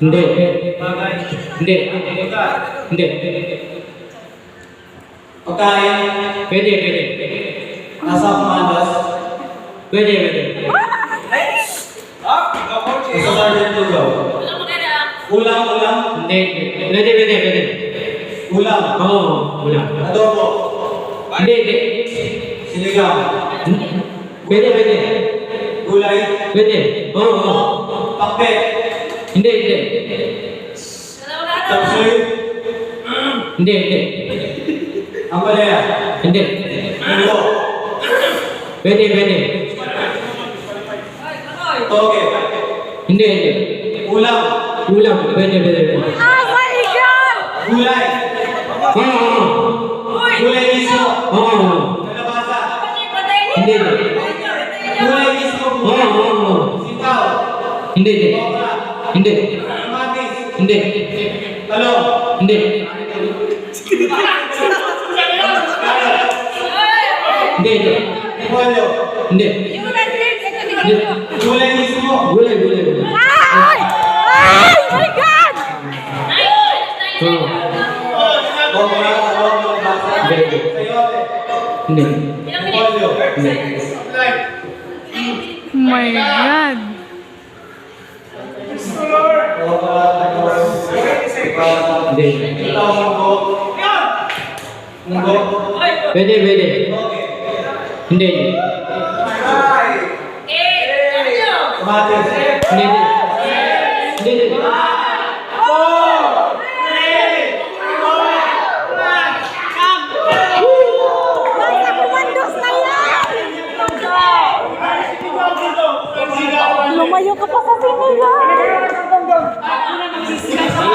Hindi. Bagay. Hindi. Lugar. Hindi. Pagkain. Pwede. Nasa kumandas. Pwede. Nasa sargent lugaw. Ulam. Hindi. Pwede. Ulam. Oo, wala. Adobo. Hindi. Sinigang. Pwede. Gulay. Pwede. Oo. Pakpe. Hindi. Tapsoy. Hindi. Ampalaya. Hindi. Munggo. Pwede. Toge. Hindi. Ulam. Ulam. Pwede. Oh my God! Gulay. Oo. Gulay mismo. Oo. Kalabasa. Hindi. Gulay mismo. Oo. Sitaw. Hindi. Okra. Hindi. Kamatis. Hindi. Talong. Hindi. Hindi. Pollo. Hindi. Gulay mismo. Gulay. Ay! Ay! My God! Oo. Okra. Talong. Kalabasa. Hindi. Sayote. Hindi. Pollo. My God! Okra. Talong. Hindi. Sitaw. Munggo. Pwede. Hindi. Kamatis. Hindi. Nasa kumandos na yan! Lumayo ka pa sa